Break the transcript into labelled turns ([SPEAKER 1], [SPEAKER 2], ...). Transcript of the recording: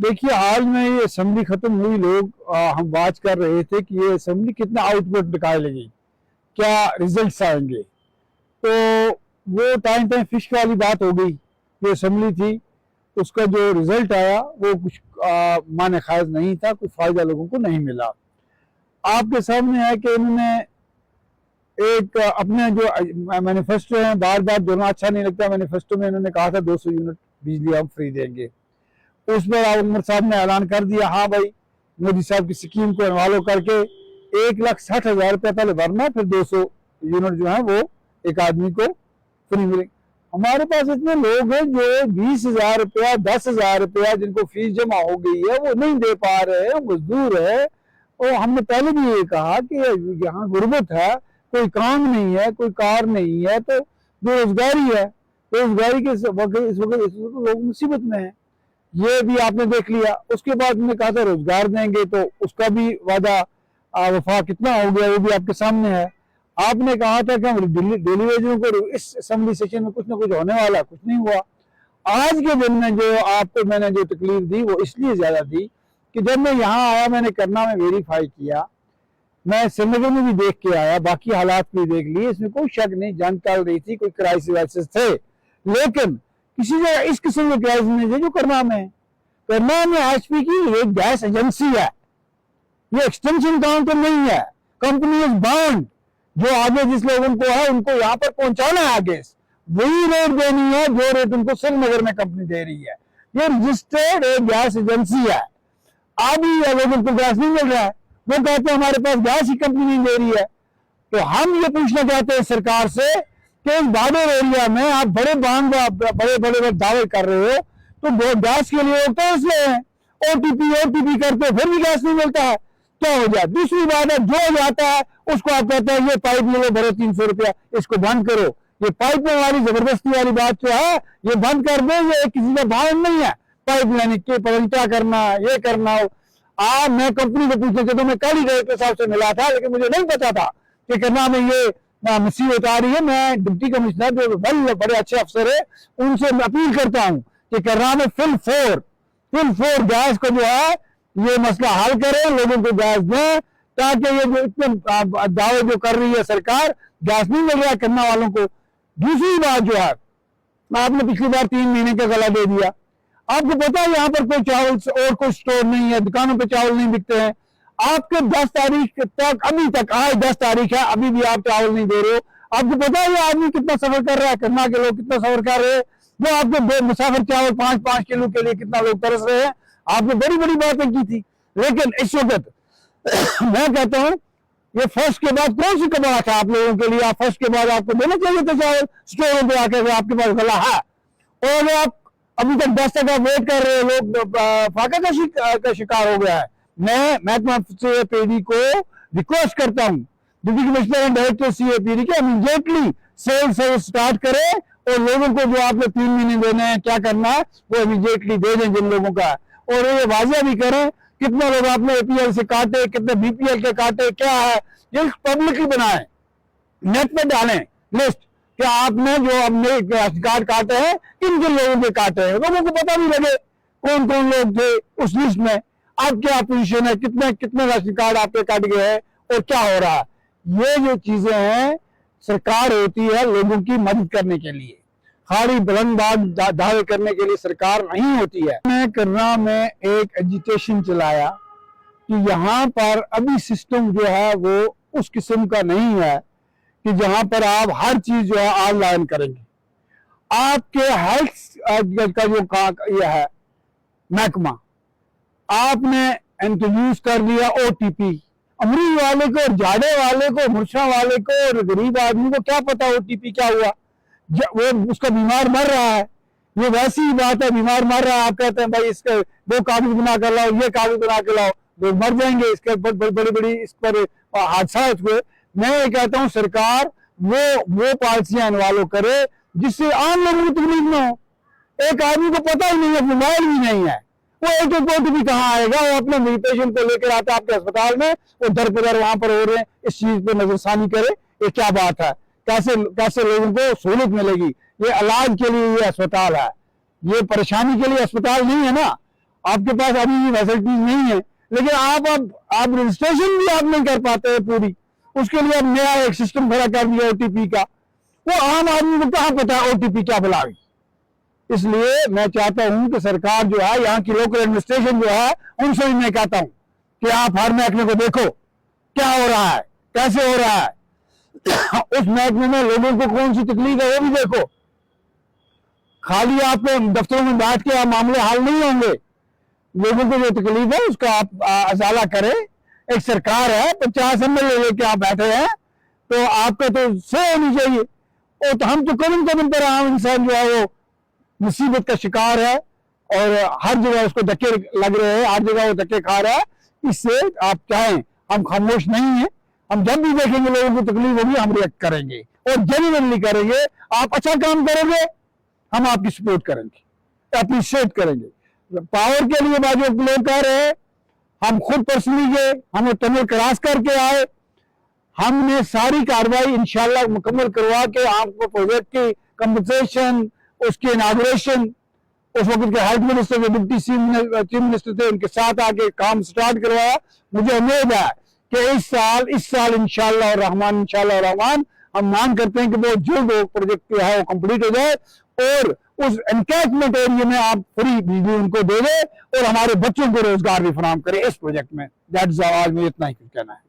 [SPEAKER 1] देखिए, हाल में ये असेंबली खत्म हुई, लोग हम बात कर रहे थे कि ये असेंबली कितना आउटपुट निकालेगी, क्या रिजल्ट्स आएंगे। तो वो टाइम फिश वाली बात हो गई। जो असेंबली थी उसका जो रिजल्ट आया वो कुछ माने खास नहीं था, कुछ फायदा लोगों को नहीं मिला। आपके सामने है कि इन्होंने एक अपने जो मैनिफेस्टो है, बार बार जोड़ना अच्छा नहीं लगता। मैनिफेस्टो में इन्होंने कहा था 200 यूनिट बिजली हम फ्री देंगे। उस पर उमर साहब ने ऐलान कर दिया, हाँ भाई मोदी साहब की स्कीम को इन्वॉल्व करके 1,60,000 रुपया पहले भरना, फिर 200 यूनिट जो है वो एक आदमी को फ्री मिलेंगे। हमारे पास इतने लोग हैं जो 20,000 रुपया 10,000 रुपया जिनको फीस जमा हो गई है वो नहीं दे पा रहे हैं, मजदूर है। और हमने पहले भी ये कहा कि यहाँ गुर्बत है, कोई काम नहीं है, कोई कार नहीं है, तो बेरोजगारी है। बेरोजगारी के इस वक्त लोग मुसीबत में है। ये भी आपने देख लिया। उसके बाद उन्होंने कहा था रोजगार देंगे, तो उसका भी वादा वफा कितना हो गया वो भी आपके सामने है। आपने कहा था कि हम डेली वेजों को इस असेंबली सेशन में कुछ ना कुछ होने वाला, कुछ नहीं हुआ। आज के दिन में जो आपको मैंने जो तकलीफ दी वो इसलिए ज्यादा दी कि जब मैं यहाँ आया, मैंने करना में वेरीफाई किया, मैं श्रीनगर में भी देख के आया, बाकी हालात भी देख लिए, इसमें कोई शक नहीं, जंग चल रही थी, कोई क्राइसिस वाइसिस थे, लेकिन किसी जगह इस किस्म के क्राइसिस नहीं थे जो करना में एचपी की एक गैस एजेंसी है, ये एक्सटेंशन काउंटर नहीं है। कंपनी इज बाउंड, जो आगे जिस लोगों को है उनको यहाँ पर पहुंचाना है, आगे वही रेट देनी है जो रेट उनको श्रीनगर में कंपनी दे रही है। ये रजिस्टर्ड एक गैस एजेंसी है। अभी लोगों को गैस नहीं मिल रहा है, वो कहते हैं हमारे पास गैस ही कंपनी नहीं दे रही है। तो हम ये पूछना चाहते हैं सरकार से कि इस बॉर्डर एरिया में आप बड़े बड़े दावे कर रहे हो, तो गैस के लिए तरस रहे हैं, ओटीपी करते फिर भी गैस नहीं मिलता है, क्या हो जाए। दूसरी बात है, जो जाता है उसको आप कहते हैं ये पाइप ले लो, भरो 300 रुपया, इसको बंद करो। ये पाइप में वाली जबरदस्ती वाली बात जो है ये बंद कर दे। ये किसी का भाव नहीं है पाइप लेने के, पर क्या करना, ये करना हो। मैं कंपनी को पूछने से तो मैं कल ही डायरेक्टर साहब से मिला था, लेकिन मुझे नहीं पता था कि करना में ये मुसीबत आ रही है। मैं डिप्टी कमिश्नर जो बड़े अच्छे अफसर है उनसे अपील करता हूँ कि करना में फिल फोर गैस को जो है ये मसला हल करें, लोगों को गैस दें, ताकि ये जो इतने दावे जो कर रही है सरकार, गैस नहीं मिल रहा है करना वालों को। दूसरी बात जो है, आपने पिछली बार 3 महीने का गला दे दिया। आपको पता है यहाँ पर कोई चावल और कोई स्टोर नहीं है, दुकानों पे चावल नहीं बिकते हैं। आपके 10 तारीख तक, अभी तक आज 10 तारीख है, अभी भी आप चावल नहीं दे रहे हो। आपको पता है ये आदमी कितना सफर कर रहा है, करना के लोग कितना सफर कर रहे हैं, जो आपके मुसाफिर चावल 5-5 किलो के लिए कितना लोग तरस रहे हैं। आपने बड़ी बड़ी बातें की थी, लेकिन इस वक्त मैं कहता हूँ ये फर्स्ट के बाद कौन सी कबाड़ था आप लोगों के लिए। आप फर्स्ट के बाद आपको देना चाहिए था चावल स्टोरों पे आके, आपके पास गला है। और आप अभी तक 10 तक आप वेट कर रहे हो, लोग फाका का शिकार हो गया है। मैं तुमसे पीडी को रिक्वेस्ट करता हूँ, deputy commissioner and director CAPD के इमीडिएटली सेल स्टार्ट करें, और लोगों को जो आपने 3 महीने देने हैं, क्या करना है वो इमीडिएटली दे दें जिन लोगों का। और ये वाजिया भी करें कितने लोग आपने एपीएल से काटे, कितने बीपीएल के काटे, क्या है ये पब्लिकली बनाएं, नेट पे डालें लिस्ट कि आपने जो अपने कार्ड काटे हैं किन किन लोगों के काटे हैं, लोगों को पता भी लगे कौन कौन लोग थे उस लिस्ट में, अब क्या पोजीशन है, कितने कितने राशन कार्ड आपके काट गए हैं और क्या हो रहा है। ये जो चीजें हैं, सरकार होती है लोगों की मदद करने के लिए, खाली बुलंद दावे करने के लिए सरकार नहीं होती है। मैं करना में एक एजुटेशन चलाया कि यहाँ पर अभी सिस्टम जो है वो उस किस्म का नहीं है कि जहां पर आप हर चीज जो है ऑनलाइन करेंगे। आपके हेल्थ का जो ये है महकमा, आपने इंट्रोड्यूस कर लिया ओटीपी। अमरीज वाले को, जाड़े वाले को, मुर्शा वाले को और गरीब आदमी को क्या पता ओटीपी क्या हुआ। वो उसका बीमार मर रहा है, ये वैसी ही बात है, बीमार मर रहा है, आप कहते हैं भाई इसके 2 कागज बना कर लाओ, ये कागज बना के लाओ, लोग मर जाएंगे। इसके बड़ी इस पर हादसा हुए। मैं ये कहता हूँ सरकार वो पॉलिसियां इन्वॉल्व करे जिससे आम लोगों को तकलीफ न हो। एक आदमी को पता ही नहीं है, मोबाइल भी नहीं है, वो एक ओटीपी कहाँ आएगा। वो अपने पेशेंट को लेकर आता है आपके अस्पताल में, वो दर पे दर वहां पर हो रहे हैं, इस चीज पे नजरसानी करे। ये क्या बात है, कैसे लोगों को सहूलत मिलेगी। ये इलाज के लिए ये अस्पताल है, ये परेशानी के लिए अस्पताल नहीं है ना। आपके पास अभी भी फैसिलिटीज नहीं है, लेकिन आप रजिस्ट्रेशन भी आप नहीं कर पाते हैं पूरी, उसके लिए अब नया एक सिस्टम खड़ा कर दिया ओटीपी का। वो आम आदमी को कहाँ पता है ओटीपी क्या बुलावी। इसलिए मैं चाहता हूं कि सरकार जो है, यहाँ की लोकल एडमिनिस्ट्रेशन जो है, उनसे भी मैं कहता हूं कि आप हर महकमे को देखो क्या हो रहा है, कैसे हो रहा है, उस महकमे में लोगों को कौन सी तकलीफ है वो भी देखो। खाली आप दफ्तरों में बैठ के मामले हल नहीं होंगे, लोगों को जो तकलीफ है उसका आप अजाला करें। एक सरकार है, 50 MLA लेके आप बैठे हैं, तो आपका तो से होनी चाहिए। और तो हम तो कदम पर आम इंसान जो है वो मुसीबत का शिकार है, और हर जगह उसको धक्के लग रहे हैं, हर जगह वो धक्के खा रहा है। इससे आप चाहें, हम खामोश नहीं है, हम जब भी देखेंगे लोगों को तकलीफ होगी हम रिएक्ट करेंगे और जेन्युइनली करेंगे। आप अच्छा काम करोगे, हम आपकी सपोर्ट करेंगे, अप्रिशिएट करेंगे। पावर के लिए बाजू लोग कह रहे हैं, हम खुद पर्सनली गए, हम टनल क्रॉस करके आए, हमने सारी कार्रवाई इंशाल्लाह मुकम्मल करवा के आपको प्रोजेक्ट की कंपनसेशन, उसके इनाग्रेशन, उस वक्त के हेल्थ मिनिस्टर जो डिप्टी चीफ मिनिस्टर थे उनके साथ आके काम स्टार्ट करवाया। मुझे उम्मीद है कि इस साल इंशाल्लाह रहमान हम मांग करते हैं कि वो जो प्रोजेक्ट जो है वो कंप्लीट हो जाए, और उस एनकैचमेंट एरिया में आप फ्री बिजली उनको दे दें और हमारे बच्चों को रोजगार भी फराहम करें इस प्रोजेक्ट में। दैट्स ऑल, मुझे इतना ही कहना है।